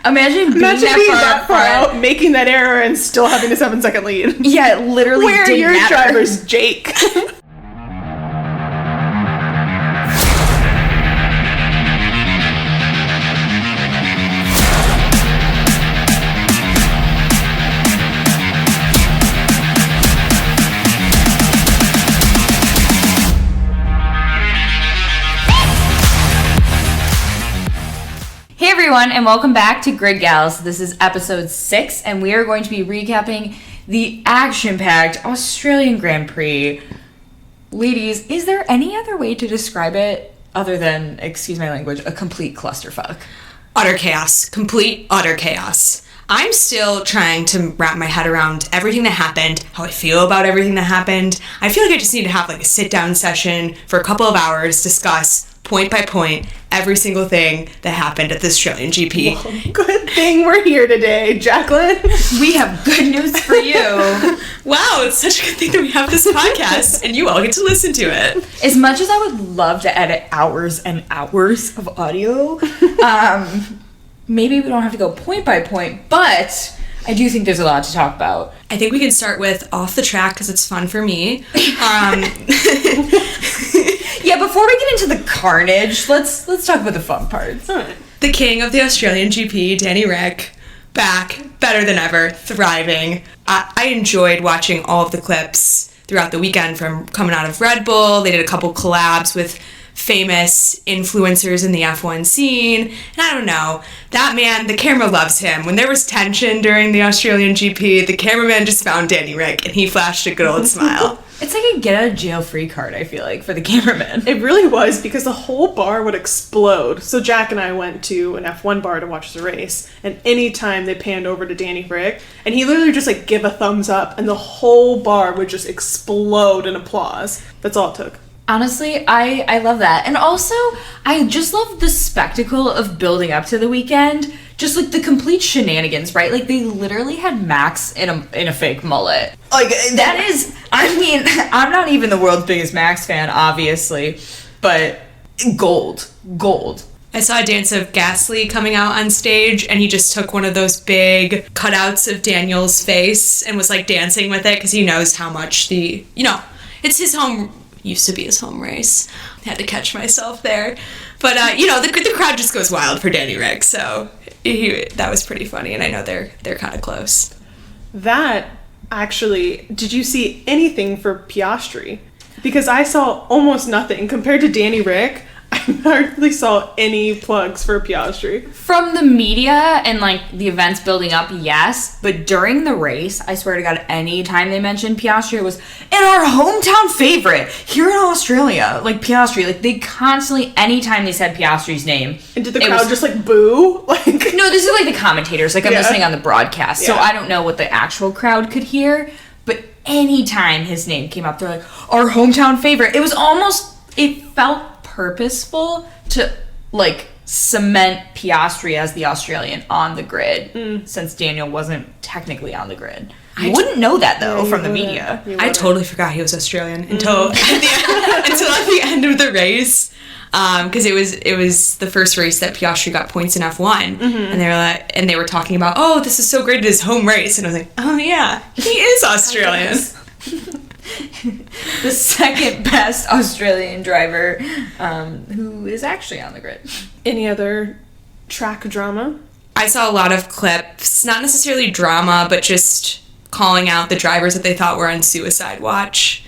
Imagine being that far out, making that error, and still having the 7-second lead. Yeah, it literally Where didn't your matter. driver's Jake. Hey everyone, and welcome back to Grid Gals. This is episode 6, and we are going to be recapping the action-packed Australian Grand Prix. Ladies, is there any other way to describe it other than, excuse my language, a complete clusterfuck? Utter chaos. Complete utter chaos. I'm still trying to wrap my head around everything that happened, how I feel about everything that happened. I feel like I just need to have like a sit-down session for a couple of hours, discuss point by point every single thing that happened at the Australian GP. Well, good thing we're here today, Jacqueline. We have good news for you. Wow, it's such a good thing that we have this podcast and you all get to listen to it. As much as I would love to edit hours and hours of audio, maybe we don't have to go point by point, but I do think there's a lot to talk about. I think we can start with off the track because it's fun for me. Yeah, before we get into the carnage, let's talk about the fun parts. All right. The king of the Australian GP, Danny Rick, back, better than ever, thriving. I enjoyed watching all of the clips throughout the weekend from coming out of Red Bull. They did a couple collabs with famous influencers in the F1 scene. And I don't know, that man, the camera loves him. When there was tension during the Australian GP, the cameraman just found Danny Rick and he flashed a good old smile. It's like a get out of jail free card, I feel like, for the cameraman. It really was, because the whole bar would explode. So Jack and I went to an F1 bar to watch the race, and anytime they panned over to Danny Rick, and he literally just like give a thumbs up, and the whole bar would just explode in applause. That's all it took. Honestly, I love that. And also, I just love the spectacle of building up to the weekend. Just like the complete shenanigans, right? Like they literally had Max in a fake mullet. Like that is, I mean, I'm not even the world's biggest Max fan, obviously, but gold. I saw a dance of Gasly coming out on stage, and he just took one of those big cutouts of Daniel's face and was like dancing with it because he knows how much it's his home. Used to be his home race. I had to catch myself there. But, the crowd just goes wild for Danny Rick, so that was pretty funny, and I know they're kind of close. That, actually, did you see anything for Piastri? Because I saw almost nothing. Compared to Danny Rick, I hardly saw any plugs for Piastri. From the media and like the events building up, yes, but during the race, I swear to God, any time they mentioned Piastri, it was in our hometown favorite here in Australia. Like Piastri, like they constantly, anytime they said Piastri's name, and did the crowd just like boo? Like no, this is like the commentators. Like I'm listening on the broadcast, so Yeah. I don't know what the actual crowd could hear. But anytime his name came up, they're like our hometown favorite. It felt purposeful to like cement Piastri as the Australian on the grid since Daniel wasn't technically on the grid. I wouldn't know that though from the media. I totally forgot he was Australian until at the end of the race, because it was the first race that Piastri got points in F1, and they were talking about, oh, this is so great at his home race, and I was like, oh yeah, he is Australian. The second best Australian driver who is actually on the grid. Any other track drama? I saw a lot of clips, not necessarily drama, but just calling out the drivers that they thought were on suicide watch.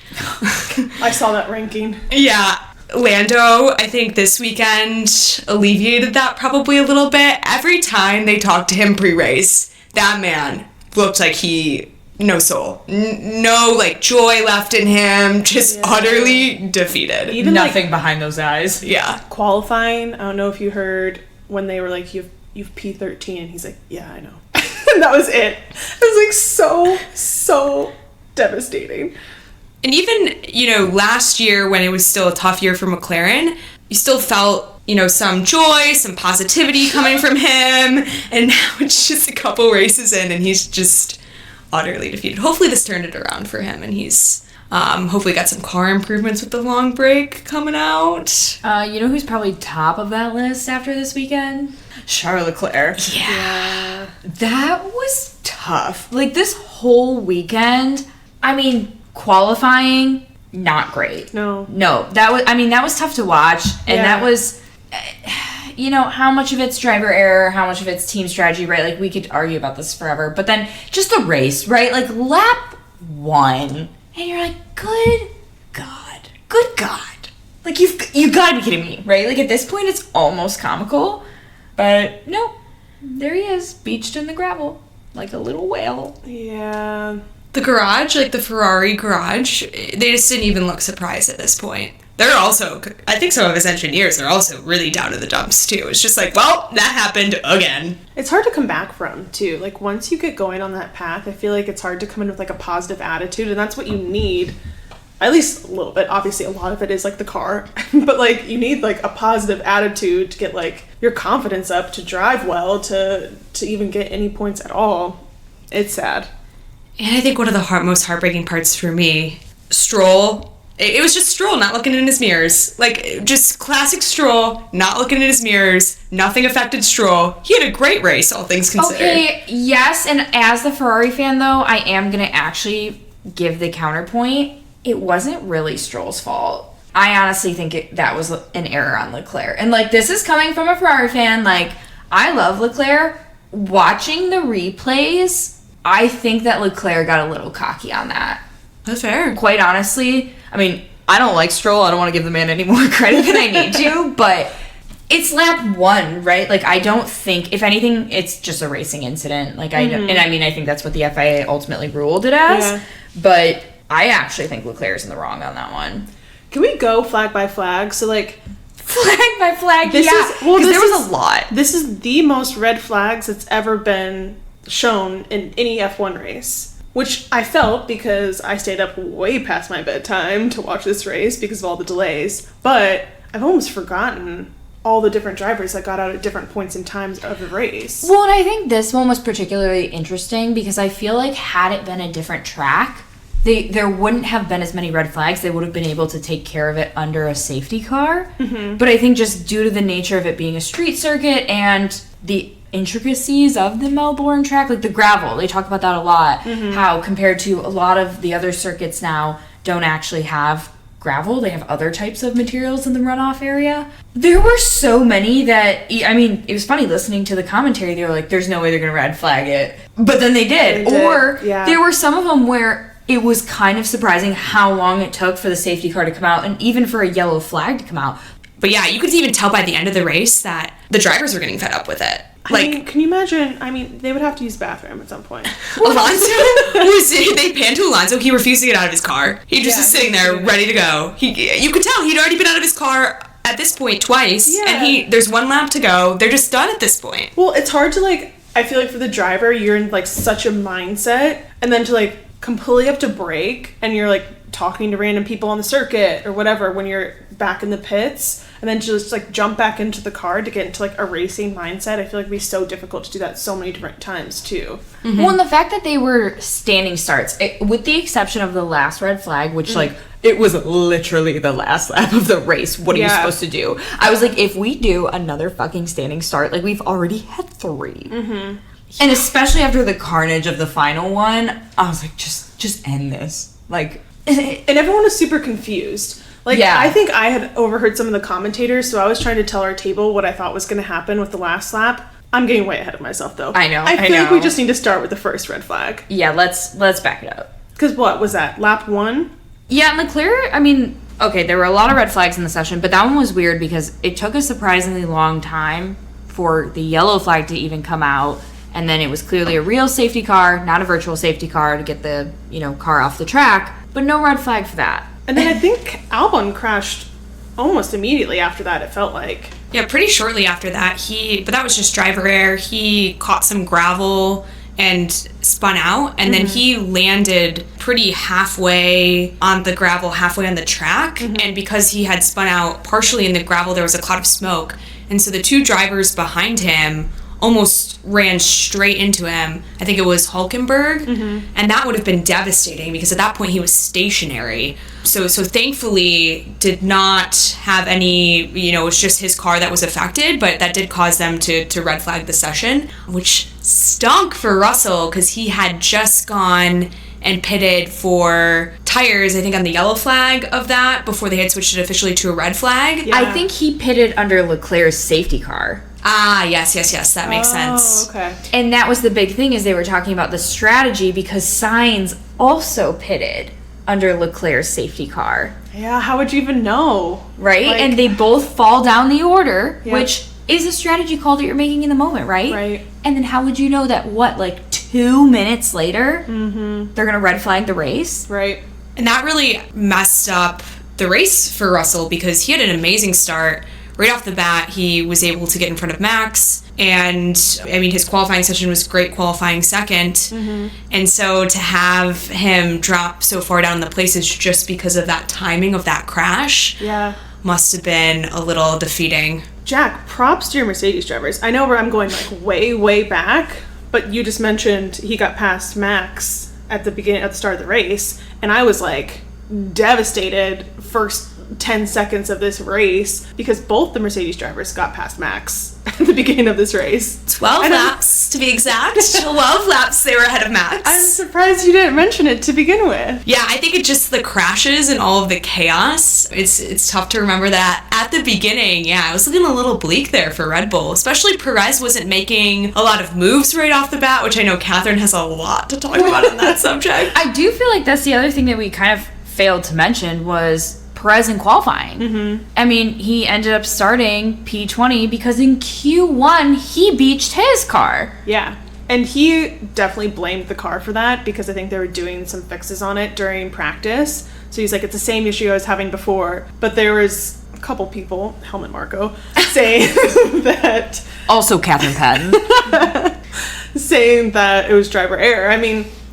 I saw that ranking. Yeah. Lando, I think this weekend alleviated that probably a little bit. Every time they talked to him pre-race, that man looked like no soul. No, like, joy left in him. Just utterly defeated. Even nothing behind those eyes. Yeah. Qualifying, I don't know if you heard when they were like, you've P13, and he's like, yeah, I know. And that was it. It was like so devastating. And even, last year when it was still a tough year for McLaren, you still felt, some joy, some positivity coming from him. And now it's just a couple races in and he's just utterly defeated. Hopefully this turned it around for him and he's Hopefully got some car improvements with the long break coming out. You know who's probably top of that list after this weekend? Charles Leclerc. Yeah. That was tough. Like, this whole weekend, I mean, qualifying, not great. No. That was tough to watch. And that was, you know, how much of it's driver error, how much of it's team strategy, right? Like, we could argue about this forever. But then just the race, right? Like, lap 1. And you're like, good God. Like, you gotta be kidding me, right? Like, at this point, it's almost comical. But, no, there he is, beached in the gravel, like a little whale. Yeah. The garage, like the Ferrari garage, they just didn't even look surprised at this point. They're also, I think some of his engineers are also really down in the dumps, too. It's just like, well, that happened again. It's hard to come back from, too. Like, once you get going on that path, I feel like it's hard to come in with, like, a positive attitude, and that's what you need. At least a little bit. Obviously, a lot of it is, like, the car. But, like, you need, like, a positive attitude to get, like, your confidence up, to drive well, to even get any points at all. It's sad. And I think one of the most heartbreaking parts for me, Stroll. It was just Stroll not looking in his mirrors. Like, just classic Stroll, not looking in his mirrors. Nothing affected Stroll. He had a great race, all things considered. Okay, yes, and as the Ferrari fan, though, I am going to actually give the counterpoint. It wasn't really Stroll's fault. I honestly think that was an error on Leclerc. And, like, this is coming from a Ferrari fan. Like, I love Leclerc. Watching the replays, I think that Leclerc got a little cocky on that. That's fair. Quite honestly, I mean, I don't like Stroll. I don't want to give the man any more credit than I need to, but it's lap 1, right? Like, I don't think, if anything, it's just a racing incident. Like, I think that's what the FIA ultimately ruled it as. Yeah. But I actually think Leclerc's in the wrong on that one. Can we go flag by flag? So, like, flag by flag, there was a lot. This is the most red flags that's ever been shown in any F1 race. Which I felt because I stayed up way past my bedtime to watch this race because of all the delays. But I've almost forgotten all the different drivers that got out at different points in times of the race. Well, and I think this one was particularly interesting because I feel like had it been a different track, there wouldn't have been as many red flags. They would have been able to take care of it under a safety car. Mm-hmm. But I think just due to the nature of it being a street circuit and the intricacies of the Melbourne track, like the gravel, they talk about that a lot, how compared to a lot of the other circuits now don't actually have gravel, they have other types of materials in the runoff area. There were so many that, I mean, it was funny listening to the commentary. They were like, there's no way they're gonna red flag it, but then they did. There were some of them where it was kind of surprising how long it took for the safety car to come out and even for a yellow flag to come out. But yeah, you could even tell by the end of the race that the drivers were getting fed up with it. I mean, can you imagine? I mean, they would have to use the bathroom at some point. Alonso they panned to Alonso. He refused to get out of his car. He just was sitting there ready to go. You could tell he'd already been out of his car at this point twice. Yeah. And there's 1 lap to go. They're just done at this point. Well, it's hard to, like, I feel like for the driver, you're in, like, such a mindset. And then to, like, completely have to brake and you're, like, talking to random people on the circuit or whatever when you're back in the pits, and then just like jump back into the car to get into like a racing mindset. I feel like it'd be so difficult to do that so many different times too. Mm-hmm. Well, and the fact that they were standing starts, with the exception of the last red flag, which like it was literally the last lap of the race. What are you supposed to do? I was like, if we do another fucking standing start, like we've already had 3. Mm-hmm. And especially after the carnage of the final one, I was like, just end this. Like, and everyone was super confused. Like, I think I had overheard some of the commentators, so I was trying to tell our table what I thought was going to happen with the last lap. I'm getting way ahead of myself, though. I know. I feel like we just need to start with the first red flag. Yeah, let's back it up. Because what was that? Lap 1? Yeah, Leclerc, I mean, okay, there were a lot of red flags in the session, but that one was weird because it took a surprisingly long time for the yellow flag to even come out. And then it was clearly a real safety car, not a virtual safety car to get the, car off the track, but no red flag for that. And then I think Albon crashed almost immediately after that, it felt like. Yeah, pretty shortly after that. But that was just driver error. He caught some gravel and spun out, and then he landed pretty halfway on the gravel, halfway on the track. And because he had spun out partially in the gravel, there was a cloud of smoke. And so the 2 drivers behind him almost ran straight into him. I think it was Hulkenberg, and that would have been devastating because at that point he was stationary. So thankfully did not have any, it was just his car that was affected, but that did cause them to red flag the session, which stunk for Russell because he had just gone and pitted for tires, I think on the yellow flag of that, before they had switched it officially to a red flag. I think he pitted under Leclerc's safety car. Ah, yes, that makes sense. Okay. And that was the big thing, is they were talking about the strategy because Sainz also pitted under Leclerc's safety car. Yeah, how would you even know? Right? Like, and they both fall down the order, Yep. which is a strategy call that you're making in the moment, right? Right. And then how would you know that, 2 minutes later, they're going to red flag the race? Right. And that really messed up the race for Russell because he had an amazing start. Right off the bat, he was able to get in front of Max. And, his qualifying session was great, qualifying second. And so to have him drop so far down the places just because of that timing of that crash must have been a little defeating. Jack, props to your Mercedes drivers. I know where I'm going way, way back, but you just mentioned he got past Max at the start of the race, and I was devastated first 10 seconds of this race because both the Mercedes drivers got past Max at the beginning of this race. 12 laps to be exact. 12 laps they were ahead of Max. I'm surprised you didn't mention it to begin with. Yeah, I think it's just the crashes and all of the chaos. It's tough to remember that at the beginning. Yeah, it was looking a little bleak there for Red Bull, especially Perez wasn't making a lot of moves right off the bat, which I know Catherine has a lot to talk about on that subject. I do feel like that's the other thing that we kind of failed to mention was Perez in qualifying. He ended up starting P20 because in Q1 he beached his car. Yeah. And he definitely blamed the car for that because I think they were doing some fixes on it during practice. So he's like, it's the same issue I was having before. But there was a couple people, Helmut Marko, saying that... Also Catherine Patton. saying that it was driver error.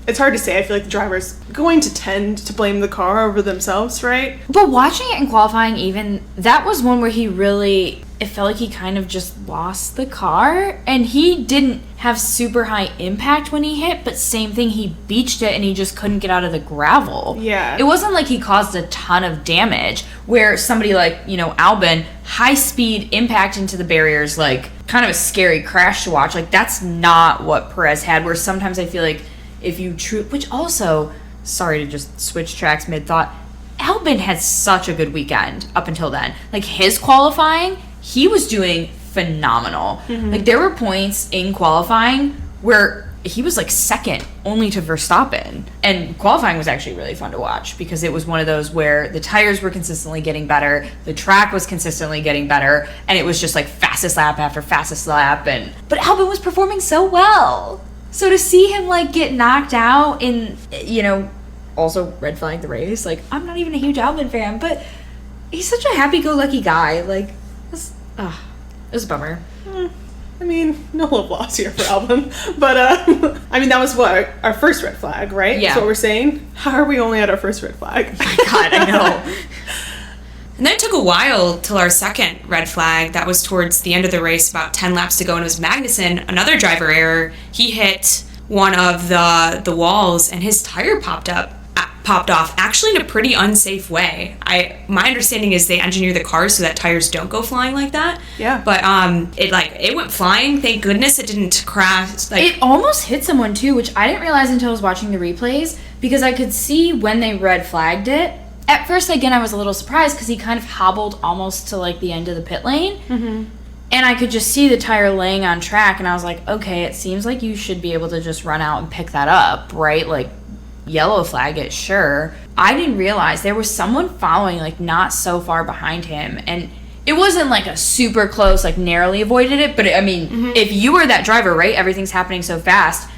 It's hard to say. I feel like the driver's going to tend to blame the car over themselves, right? But watching it in qualifying, even, that was one where it felt like he kind of just lost the car, and he didn't have super high impact when he hit, but same thing, he beached it and he just couldn't get out of the gravel. Yeah. It wasn't like he caused a ton of damage, where somebody like, Albon, high speed impact into the barriers, kind of a scary crash to watch. That's not what Perez had, where sometimes I feel like if you which also, sorry to just switch tracks mid-thought, Albon had such a good weekend up until then. His qualifying, he was doing phenomenal. There were points in qualifying where he was second only to Verstappen. And qualifying was actually really fun to watch because it was one of those where the tires were consistently getting better, the track was consistently getting better, and it was just fastest lap after fastest lap. But Albon was performing so well. So to see him get knocked out in, also red flag the race, I'm not even a huge Albon fan, but he's such a happy-go-lucky guy. It was a bummer. No love lost here for Albon. But, that was what? Our first red flag, right? Yeah. That's what we're saying? How are we only at our first red flag? Oh my God, I know. And then it took a while till our second red flag. That was towards the end of the race, about 10 laps to go, and it was Magnussen, another driver error. He hit one of the walls, and his tire popped off, actually in a pretty unsafe way. My understanding is they engineer the cars so that tires don't go flying like that. Yeah. But it went flying. Thank goodness it didn't crash. It almost hit someone too, which I didn't realize until I was watching the replays, because I could see when they red flagged it. At first, again, I was a little surprised because he kind of hobbled almost to the end of the pit lane. And I could just see the tire laying on track, and I was like, okay, it seems like you should be able to just run out and pick that up, right? Yellow flag it, sure. I didn't realize there was someone following, not so far behind him. And it wasn't a super close, narrowly avoided it. But if you were that driver, right, everything's happening so fast.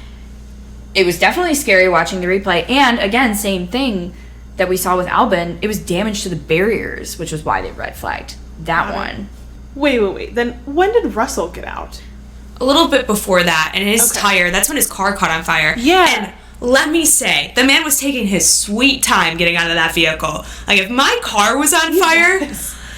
It was definitely scary watching the replay. And again, same thing that we saw with Albon, it was damage to the barriers, which was why they red flagged that one. Wait. Then when did Russell get out? A little bit before that, and his tire, that's when his car caught on fire. Yeah. And let me say, the man was taking his sweet time getting out of that vehicle. If my car was on fire,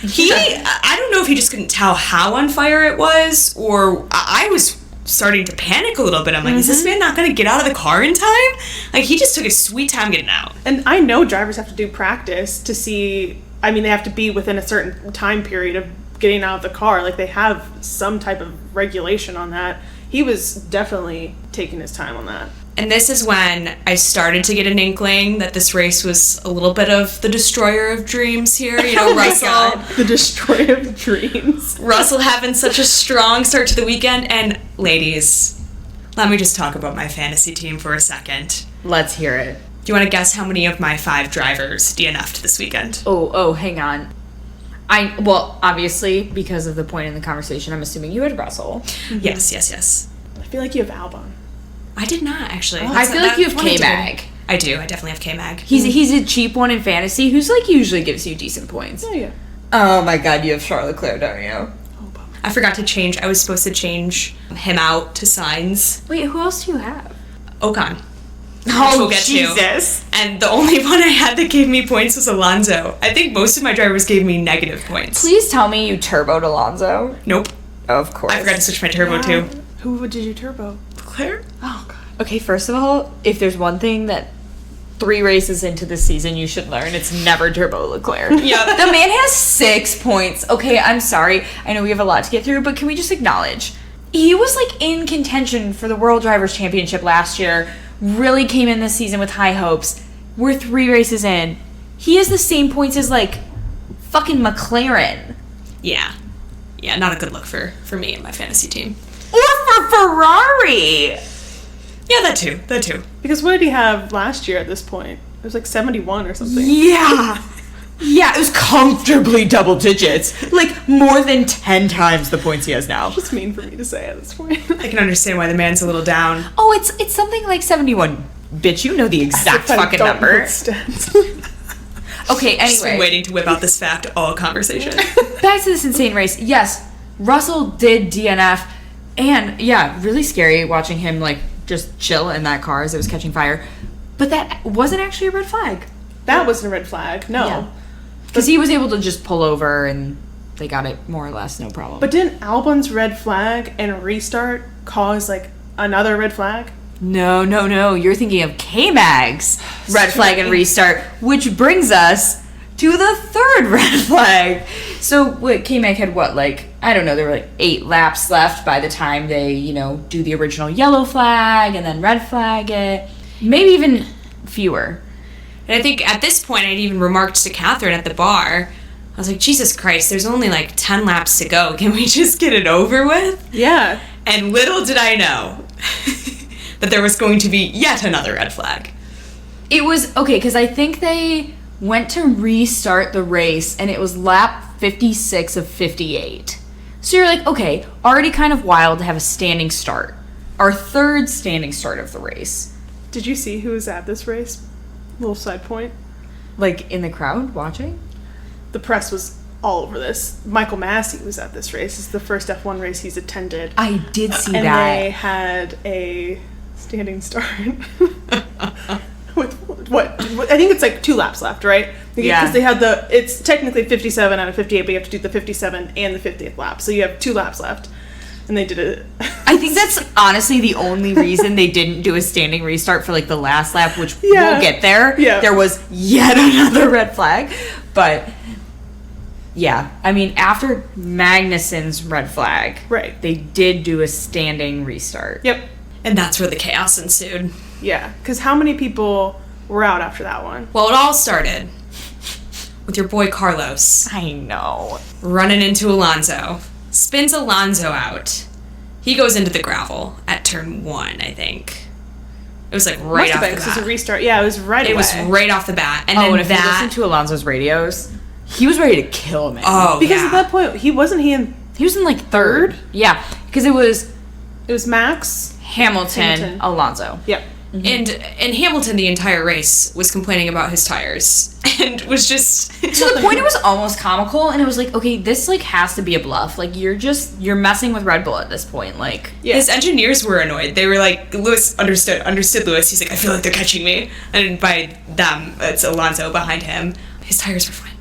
I don't know if he just couldn't tell how on fire it was, or I was starting to panic a little bit. I'm like, is this man not going to get out of the car in time? Like, he just took his sweet time getting out. And I know drivers have to do practice to see, I mean, they have to be within a certain time period of getting out of the car. Like, they have some type of regulation on that. He was definitely taking his time on that. And this is when I started to get an inkling that this race was a little bit of the destroyer of dreams here. You know, Russell. The destroyer of dreams. Russell having such a strong start to the weekend. And ladies, let me just talk about my fantasy team for a second. Let's hear it. Do you want to guess how many of my 5 drivers DNF'd this weekend? Oh, hang on. Well, obviously, because of the point in the conversation, I'm assuming you had Russell. Yes. I feel like you have Albon. I did not, actually. I feel like you have K-Mag. I do. I definitely have K-Mag. He's a cheap one in fantasy who's, like, usually gives you decent points. Oh, yeah. Oh, my God, you have Charles Leclerc, don't you? I forgot to change. I was supposed to change him out to Sainz. Wait, who else do you have? Ocon. Oh, we'll get Jesus. to. And the only one I had that gave me points was Alonso. I think most of my drivers gave me negative points. Please tell me you turboed Alonso. Nope. Of course. I forgot to switch my turbo, too. Who did you turbo? Leclerc? Oh, God. Okay, first of all, if there's one thing that 3 races into the season you should learn, it's never turbo Leclerc. Yep. The man has 6 points. Okay, I'm sorry. I know we have a lot to get through, but can we just acknowledge? He was, like, in contention for the World Drivers' Championship last year. Really came in this season with high hopes. We're 3 races in. He has the same points as, like, fucking McLaren. Yeah, not a good look for me and my fantasy team. Or for Ferrari! Yeah, that too. Because what did he have last year at this point? It was like 71 or something. Yeah. Yeah, it was comfortably double digits. Like, more than 10 times the points he has now. It's mean for me to say at this point. I can understand why the man's a little down. Oh, it's something like 71. Bitch, you know the exact fucking number. Okay, Just been anyway. waiting to whip out this fact all conversation. Back to this insane race. Yes, Russell did DNF. And, yeah, really scary watching him, like, just chill in that car as it was catching fire. But that wasn't actually a red flag. That wasn't a red flag, no. Yeah. Because he was able to just pull over and they got it more or less no problem. But didn't Albon's red flag and restart cause, like, another red flag? No. You're thinking of K-Mag's red flag and restart, which brings us to the 3rd red flag. So, what, K-Mag had what, like, I don't know, there were like 8 laps left by the time they, do the original yellow flag and then red flag it. Maybe even fewer. And I think at this point, I'd even remarked to Catherine at the bar, I was like, Jesus Christ, there's only like 10 laps to go. Can we just get it over with? Yeah. And little did I know that there was going to be yet another red flag. It was, okay, because I think they went to restart the race and it was lap 56 of 58. So you're like, okay, already kind of wild to have a standing start. Our 3rd standing start of the race. Did you see who was at this race? Little side point. Like, in the crowd watching? The press was all over this. Michael Massey was at this race. It's the first F1 race he's attended. I did see and that. And they had a standing start. With what? I think it's like 2 laps left, right? Yeah. Because they had it's technically 57 out of 58, but you have to do the 57 and the 50th lap. So you have 2 laps left. And they did it. I think that's honestly the only reason they didn't do a standing restart for like the last lap, which we'll get there. Yeah. There was yet another red flag. But yeah, I mean, after Magnussen's red flag, right, they did do a standing restart. Yep. And that's where the chaos ensued. Yeah, because how many people were out after that one? Well, it all started with your boy Carlos. I know. Running into Alonso. Spins Alonso out. He goes into the gravel at turn 1, I think. It was like right off the bat. It was a restart. Yeah, it was right away. It was right off the bat. And and then if you listen to Alonso's radios, he was ready to kill him. Oh, because at that point, he was in like 3rd? Yeah, because it was Max, Hamilton, Alonso. Yep. Mm-hmm. And Hamilton the entire race was complaining about his tires and was just to the point it was almost comical, and it was like, okay, this like has to be a bluff. Like you're messing with Red Bull at this point. Like his engineers were annoyed. They were like, Lewis understood Lewis. He's like, I feel like they're catching me, and by them it's Alonso behind him. His tires were fine.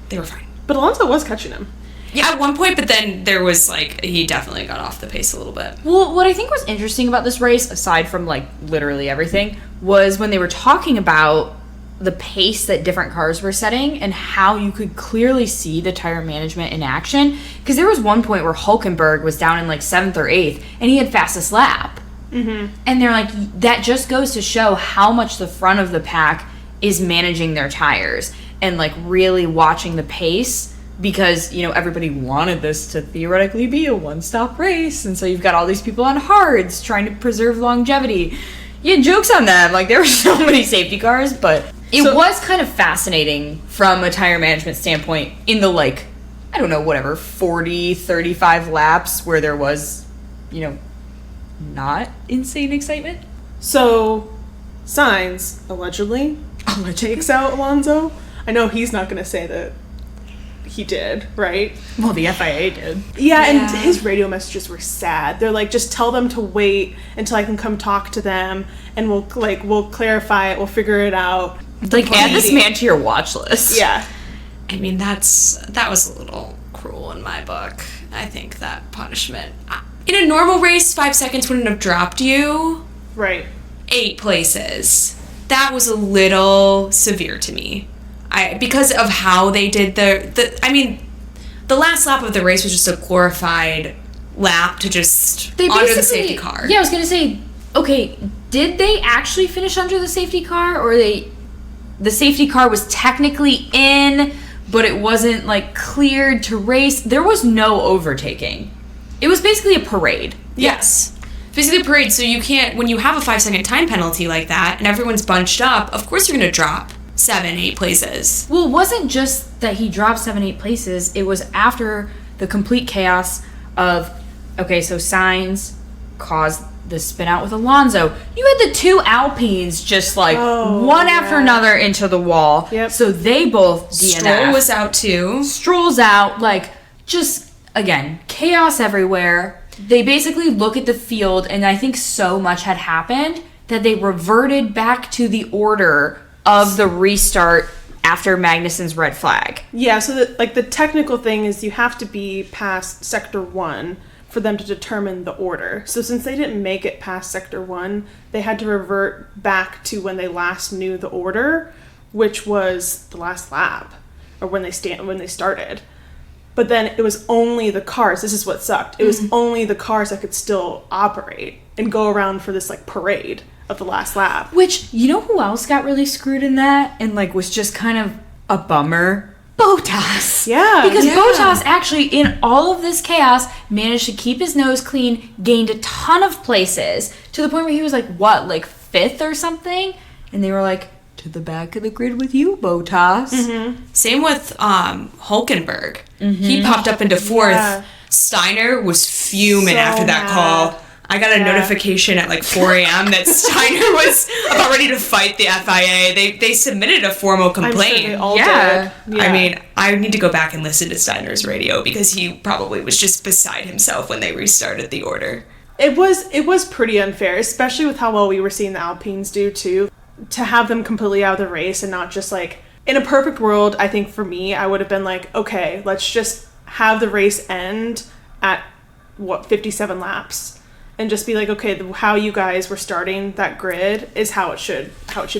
They were fine. But Alonso was catching him. Yeah, at one point, but then there was, like, he definitely got off the pace a little bit. Well, what I think was interesting about this race, aside from, like, literally everything, was when they were talking about the pace that different cars were setting and how you could clearly see the tire management in action. Because there was one point where Hulkenberg was down in, like, 7th or 8th, and he had fastest lap. Mm-hmm. And they're like, that just goes to show how much the front of the pack is managing their tires and, like, really watching the pace. Because, you know, everybody wanted this to theoretically be a one-stop race. And so you've got all these people on hards trying to preserve longevity. Yeah, joke's on them. Like, there were so many safety cars, but it was kind of fascinating from a tire management standpoint in the, like, I don't know, whatever, 40, 35 laps where there was, you know, not insane excitement. So, Sainz, allegedly takes out Alonso. I know he's not going to say that he did, right? Well, the FIA did. Yeah, and his radio messages were sad. They're like, just tell them to wait until I can come talk to them, and we'll clarify it, we'll figure it out. Like, add this man to your watch list. Yeah. I mean, that was a little cruel in my book. I think that punishment. In a normal race, 5 seconds wouldn't have dropped you. Right. 8 places. That was a little severe to me. Because of how they did the last lap of the race was just a glorified lap to just under the safety car. Yeah, I was gonna say, okay, did they actually finish under the safety car, or the safety car was technically in, but it wasn't, like, cleared to race? There was no overtaking. It was basically a parade. Yes. Basically a parade, so you can't, when you have a 5-second time penalty like that, and everyone's bunched up, of course you're gonna drop 7, 8 places. Well, it wasn't just that he dropped 7, 8 places. It was after the complete chaos of, okay, so Sainz caused the spin out with Alonso. You had the 2 Alpines just, like, one after another into the wall. Yep. So they both DNF. Stroll was out too. Stroll's out. Like, just, again, chaos everywhere. They basically look at the field, and I think so much had happened that they reverted back to the order of the restart after Magnussen's red flag. Yeah, so the technical thing is you have to be past Sector 1 for them to determine the order. So since they didn't make it past Sector 1, they had to revert back to when they last knew the order, which was the last lap, or when they started. But then it was only the cars, this is what sucked, it was only the cars that could still operate and go around for this, like, parade of the last lap. Which, you know who else got really screwed in that and, like, was just kind of a bummer? Bottas. Yeah. Because Bottas actually, in all of this chaos, managed to keep his nose clean, gained a ton of places, to the point where he was, like, what, like, 5th or something? And they were like, to the back of the grid with you, Bottas. Mm-hmm. Same with Hulkenberg. Mm-hmm. He popped up into 4th. Yeah. Steiner was fuming after that call. I got a notification at like 4 a.m. that Steiner was about ready to fight the FIA. They submitted a formal complaint. I'm sure they all did. Yeah. I mean, I need to go back and listen to Steiner's radio because he probably was just beside himself when they restarted the order. It was pretty unfair, especially with how well we were seeing the Alpines do too. To have them completely out of the race and not just, like, in a perfect world, I think for me, I would have been like, okay, let's just have the race end at 57 laps. And just be like, okay, how you guys were starting that grid is how it should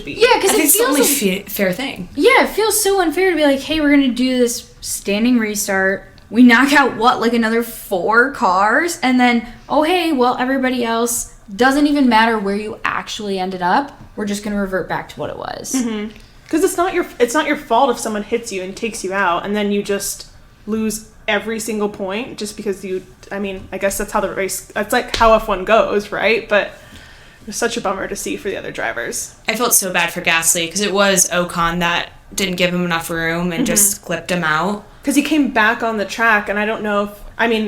be. Yeah, because it's the only fair thing. Yeah, it feels so unfair to be like, hey, we're going to do this standing restart. We knock out, like, another 4 cars? And then, oh, hey, well, everybody else, doesn't even matter where you actually ended up. We're just going to revert back to what it was. Mm-hmm. Because it's not your fault if someone hits you and takes you out, and then you just lose every single point just because I guess that's how the race, that's like how F1 goes, right? But it was such a bummer to see for the other drivers. I felt so bad for Gasly because it was Ocon that didn't give him enough room and just clipped him out. Because he came back on the track, and I don't know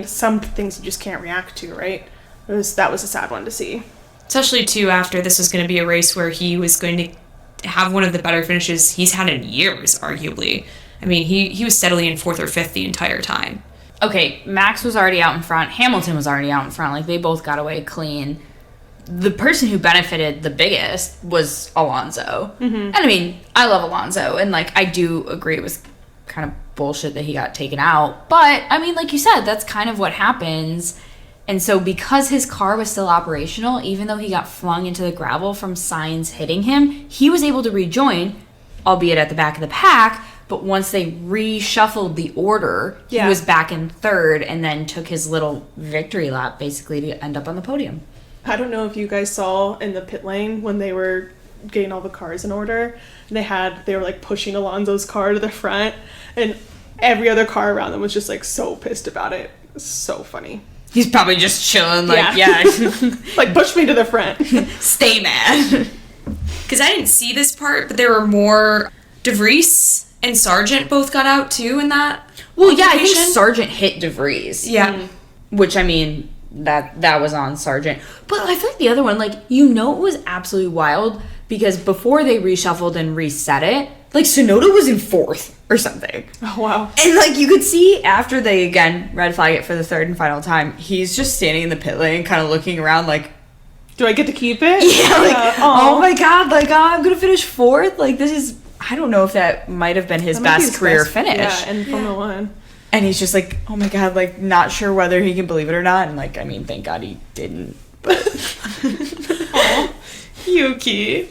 some things you just can't react to, right? That was a sad one to see. Especially, too, after this was going to be a race where he was going to have one of the better finishes he's had in years, arguably. I mean, he was steadily in 4th or 5th the entire time. Okay, Max was already out in front. Hamilton was already out in front. Like, they both got away clean. The person who benefited the biggest was Alonso. Mm-hmm. And, I mean, I love Alonso. And, like, I do agree it was kind of bullshit that he got taken out. But, I mean, like you said, that's kind of what happens. And so because his car was still operational, even though he got flung into the gravel from signs hitting him, he was able to rejoin, albeit at the back of the pack. But once they reshuffled the order, he was back in third and then took his little victory lap, basically, to end up on the podium. I don't know if you guys saw in the pit lane when they were getting all the cars in order, they were like pushing Alonso's car to the front, and every other car around them was just like so pissed about it. It was so funny. He's probably just chilling, like, like, push me to the front. Stay mad. Because I didn't see this part, but there were more. DeVries and Sargent both got out too in that. Well, yeah, I think Sargent hit DeVries. Yeah. Which, I mean, that was on Sargent. But I feel like the other one, like, you know, it was absolutely wild because before they reshuffled and reset it, like, Tsunoda was in fourth or something. Oh, wow. And, like, you could see after they, again, red flag it for the third and final time, he's just standing in the pit lane kind of looking around like, do I get to keep it? Yeah, like, oh my God, like, I'm going to finish fourth? Like, this is, I don't know if that might have been his best career finish. Yeah, in Formula One. And he's just like, oh my God, like, not sure whether he can believe it or not. And, like, I mean, thank God he didn't. But oh, Yuki.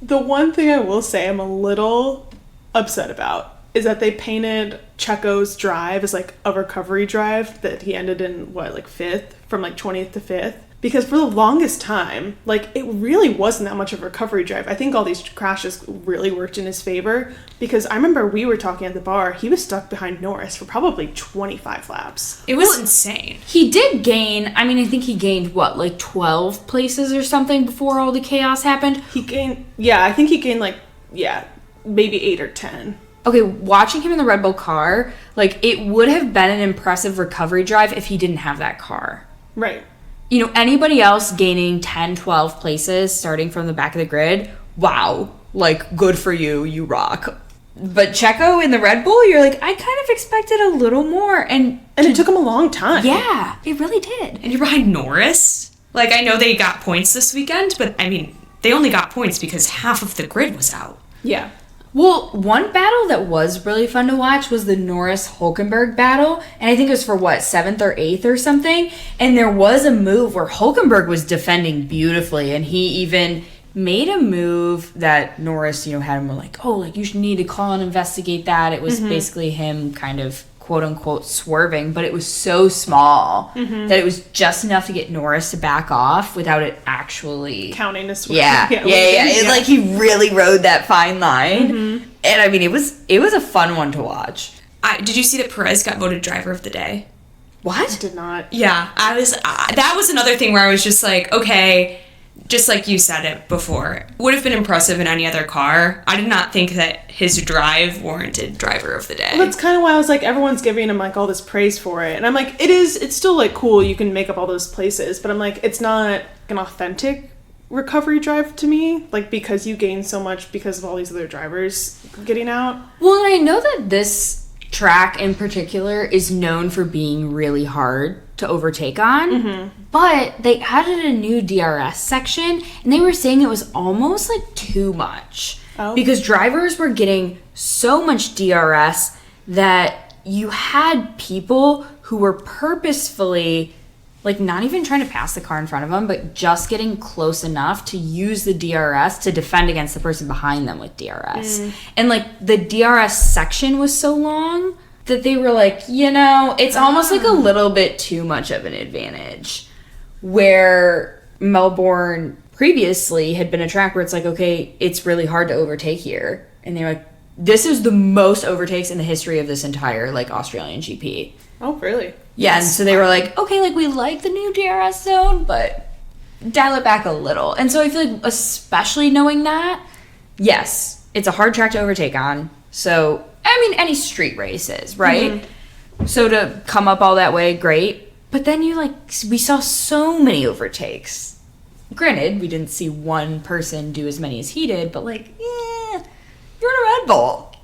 The one thing I will say I'm a little upset about is that they painted Checo's drive as, like, a recovery drive that he ended in, like, 5th, from, like, 20th to 5th. Because for the longest time, like, it really wasn't that much of a recovery drive. I think all these crashes really worked in his favor. Because I remember we were talking at the bar, he was stuck behind Norris for probably 25 laps. It was insane. He did gain, I mean, I think he gained, like 12 places or something before all the chaos happened? He gained, I think he gained, maybe 8 or 10. Okay, watching him in the Red Bull car, like, it would have been an impressive recovery drive if he didn't have that car. Right. You know, anybody else gaining 10, 12 places starting from the back of the grid, wow, like, good for you, you rock. But Checo in the Red Bull, you're like, I kind of expected a little more. And it took him a long time. Yeah, it really did. And you're behind Norris? Like, I know they got points this weekend, but, I mean, they only got points because half of the grid was out. Yeah. Well, one battle that was really fun to watch was the Norris-Hulkenberg battle. And I think it was for, 7th or 8th or something. And there was a move where Hulkenberg was defending beautifully. And he even made a move that Norris, had him like, oh, like, you should need to call and investigate that. It was basically him kind of, quote-unquote, swerving. But it was so small that it was just enough to get Norris to back off without it actually counting as swerve. Yeah. It's like he really rode that fine line. And, I mean, it was a fun one to watch. Did you see that Perez got voted driver of the day? What? I did not. Yeah, that was another thing where I was just like, okay, just like you said it before, would have been impressive in any other car. I did not think that his drive warranted driver of the day. Well, that's kind of why I was like, everyone's giving him like all this praise for it. And I'm like, it's still like cool, you can make up all those places, but I'm like, it's not an authentic recovery drive to me, like, because you gain so much because of all these other drivers getting out. Well, and I know that this track in particular is known for being really hard to overtake on, but they added a new DRS section and they were saying it was almost like too much because drivers were getting so much DRS that you had people who were purposefully like not even trying to pass the car in front of them, but just getting close enough to use the DRS to defend against the person behind them with DRS. And like the DRS section was so long that they were like, it's almost like a little bit too much of an advantage. Where Melbourne previously had been a track where it's like, okay, it's really hard to overtake here. And they're like, this is the most overtakes in the history of this entire like Australian GP. Oh, really? Yeah, and so they were like, okay, like, we like the new DRS zone, but dial it back a little. And so I feel like, especially knowing that, yes, it's a hard track to overtake on. So, I mean, any street races, right? So to come up all that way, great. But then we saw so many overtakes. Granted, we didn't see one person do as many as he did, but you're in a Red Bull.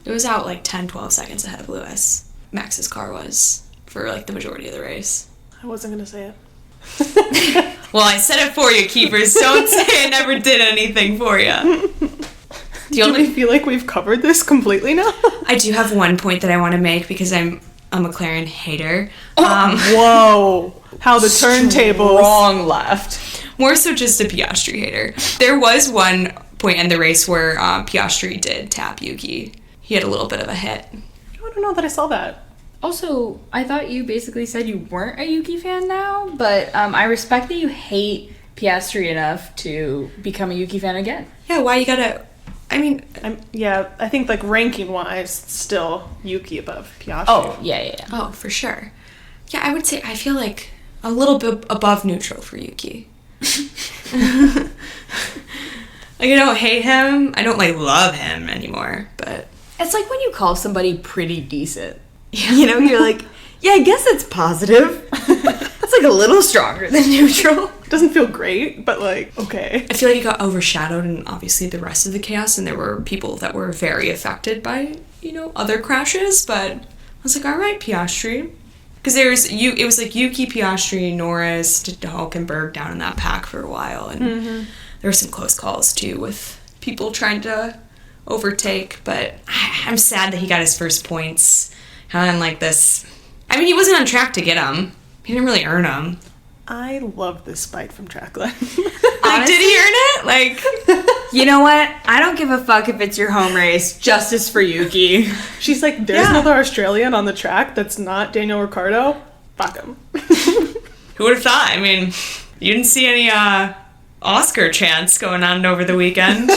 It was out like 10, 12 seconds ahead of Lewis. Max's car was for like the majority of the race. I wasn't going to say it. Well, I said it for you, Keepers. Don't say I never did anything for you. Do we feel like we've covered this completely now? I do have one point that I want to make because I'm a McLaren hater. Whoa. How the turntables. Wrong left. More so just a Piastri hater. There was one point in the race where Piastri did tap Yuki. He had a little bit of a hit. I don't know that I saw that. Also, I thought you basically said you weren't a Yuki fan now, but I respect that you hate Piastri enough to become a Yuki fan again. Yeah, why you gotta... I mean... I think, like, ranking-wise, still Yuki above Piastri. Oh, yeah. Oh, for sure. Yeah, I would say I feel like a little bit above neutral for Yuki. Like, I don't hate him. I don't, like, love him anymore, but... It's like when you call somebody pretty decent. You know, you're like, yeah, I guess it's positive. It's like a little stronger than neutral. It doesn't feel great, but, like, okay. I feel like it got overshadowed in, obviously, the rest of the chaos, and there were people that were very affected by, you know, other crashes, but I was like, all right, Piastri. Because it was like Yuki, Piastri, Norris, Hülkenberg down in that pack for a while, and there were some close calls, too, with people trying to overtake, but I'm sad that he got his first points kind of like this. I mean, he wasn't on track to get them. He didn't really earn them. I love this bite from Jacqueline. Like, did he earn it? Like, you know what? I don't give a fuck if it's your home race. Justice for Yuki. She's like, there's another Australian on the track that's not Daniel Ricciardo. Fuck him. Who would have thought? I mean, you didn't see any Oscar chants going on over the weekend.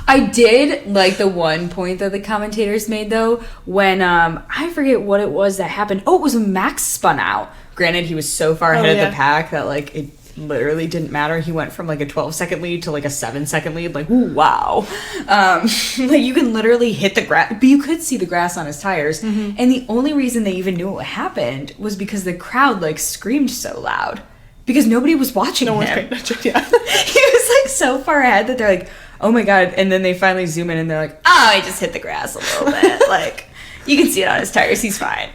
I did like the one point that the commentators made, though, when I forget what it was that happened. Oh, it was when Max spun out. Granted, he was so far ahead of the pack that, like, it literally didn't matter. He went from, like, a 12-second lead to, like, a 7-second lead. Like, ooh, wow. Like, you can literally hit the grass, but you could see the grass on his tires. And the only reason they even knew what happened was because the crowd, like, screamed so loud. Because nobody was watching him. No one's paying attention, yeah. He was, like, so far ahead that they're like, oh my god. And then they finally zoom in and they're like, oh, he just hit the grass a little bit. Like, you can see it on his tires. He's fine.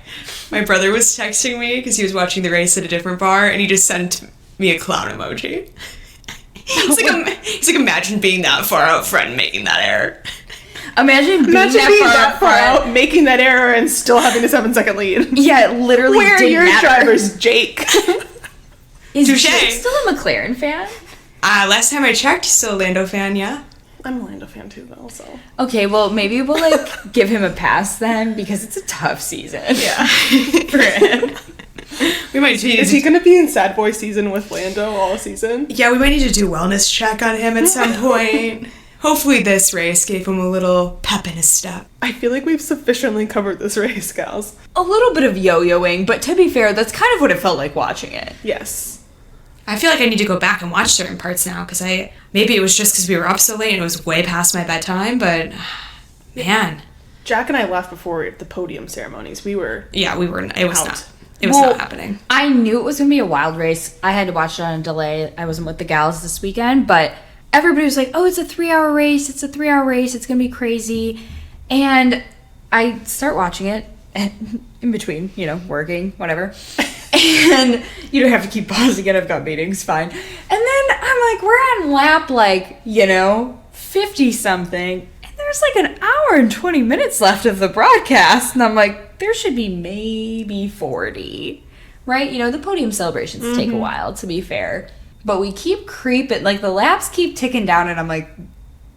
My brother was texting me because he was watching the race at a different bar, and he just sent me a clown emoji. He's like, imagine being that far out front and making that error. Imagine being that far out, making that error, and still having a 7-second lead. Yeah, it literally Where didn't are your matter. drivers, Jake? Is Touché. Jake still a McLaren fan? Last time I checked, he's still a Lando fan, yeah. I'm a Lando fan too, though, so. Okay, well, maybe we'll, like, give him a pass then, because it's a tough season. Yeah. For him. We might Is he going to be in sad boy season with Lando all season? Yeah, we might need to do a wellness check on him at some point. Hopefully this race gave him a little pep in his step. I feel like we've sufficiently covered this race, gals. A little bit of yo-yoing, but to be fair, that's kind of what it felt like watching it. Yes. I feel like I need to go back and watch certain parts now, because maybe it was just because we were up so late and it was way past my bedtime, but man. Jack and I left before the podium ceremonies. We were it was out. not happening. I knew it was going to be a wild race. I had to watch it on a delay. I wasn't with the gals this weekend, but everybody was like, oh, it's a 3-hour race. It's a 3-hour race. It's going to be crazy. And I start watching it in between, you know, working, whatever. And you don't have to keep pausing it. I've got meetings, fine. And then I'm like, we're on lap, like, you know, 50-something. And there's like an hour and 20 minutes left of the broadcast. And I'm like, there should be maybe 40, right? You know, the podium celebrations take a while, to be fair. But we keep creeping, like, the laps keep ticking down. And I'm like,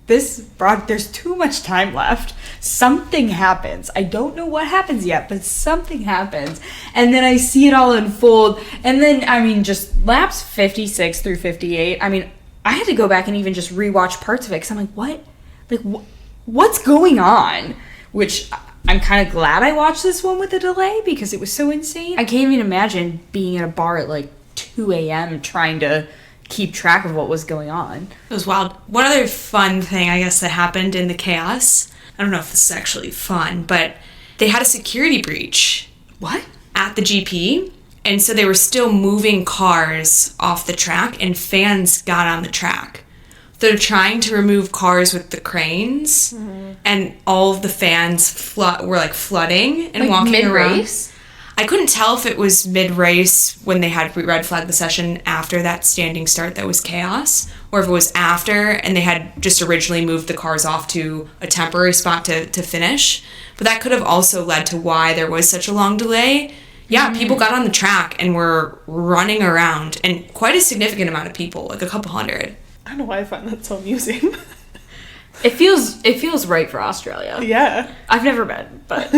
there's too much time left. Something happens. I don't know what happens yet, but something happens. And then I see it all unfold. And then, I mean, just laps 56 through 58. I mean, I had to go back and even just rewatch parts of it because I'm like, what? Like, what's going on? Which I'm kind of glad I watched this one with a delay because it was so insane. I can't even imagine being at a bar at like 2 a.m. trying to keep track of what was going on. It was wild. One other fun thing, I guess, that happened in the chaos, I don't know if this is actually fun, but they had a security breach. What? At the GP. And so they were still moving cars off the track, and fans got on the track. They're trying to remove cars with the cranes, and all of the fans were like flooding and like walking mid-race? around. I couldn't tell if it was mid-race when they had red flag the session after that standing start that was chaos, or if it was after and they had just originally moved the cars off to a temporary spot to finish. But that could have also led to why there was such a long delay. Yeah, people got on the track and were running around, and quite a significant amount of people, like a couple hundred. I don't know why I find that so amusing. It feels right for Australia. Yeah. I've never been, but...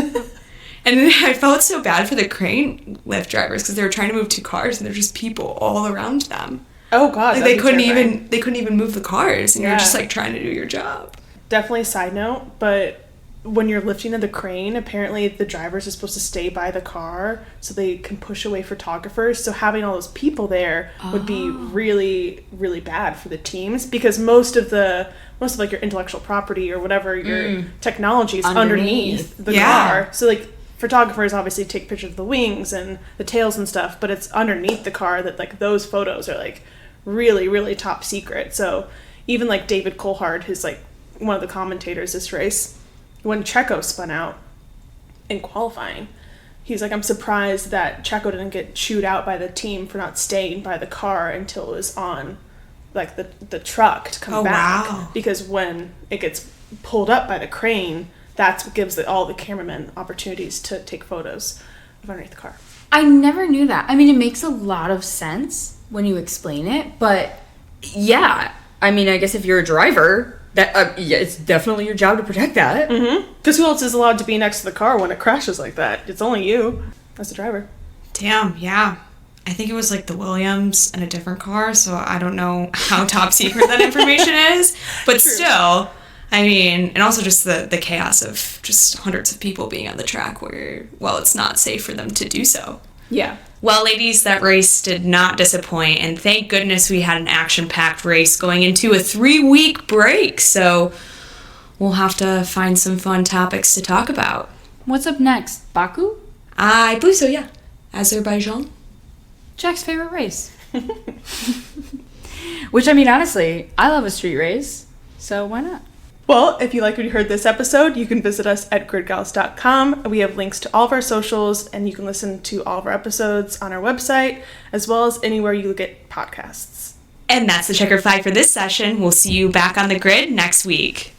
And I felt so bad for the crane lift drivers because they were trying to move 2 cars and there's just people all around them. Oh God, like they couldn't even move the cars, and you're just like trying to do your job. Definitely a side note, but when you're lifting in the crane, apparently the drivers are supposed to stay by the car so they can push away photographers. So having all those people there would be really, really bad for the teams, because most of like your intellectual property or whatever your technology is underneath the car. So like photographers obviously take pictures of the wings and the tails and stuff, but it's underneath the car that like those photos are like really, really top secret. So even like David Coulthard, who's like one of the commentators this race, when Checo spun out in qualifying, he's like, I'm surprised that Checo didn't get chewed out by the team for not staying by the car until it was on like the truck to come back. Wow. Because when it gets pulled up by the crane, that's what gives all the cameramen opportunities to take photos of underneath the car. I never knew that. I mean, it makes a lot of sense when you explain it, but yeah, I mean, I guess if you're a driver, that it's definitely your job to protect that. Because who else is allowed to be next to the car when it crashes like that? It's only you as the driver. Damn, yeah. I think it was like the Williams and a different car, so I don't know how top secret that information is, but True. Still... I mean, and also just the chaos of just hundreds of people being on the track where, well, it's not safe for them to do so. Yeah. Well, ladies, that race did not disappoint, and thank goodness we had an action-packed race going into a 3-week break, so we'll have to find some fun topics to talk about. What's up next? Baku? I believe so, yeah. Azerbaijan? Jack's favorite race. Which, I mean, honestly, I love a street race, so why not? Well, if you like what you heard this episode, you can visit us at gridgals.com. We have links to all of our socials, and you can listen to all of our episodes on our website, as well as anywhere you get podcasts. And that's the checkered flag for this session. We'll see you back on the grid next week.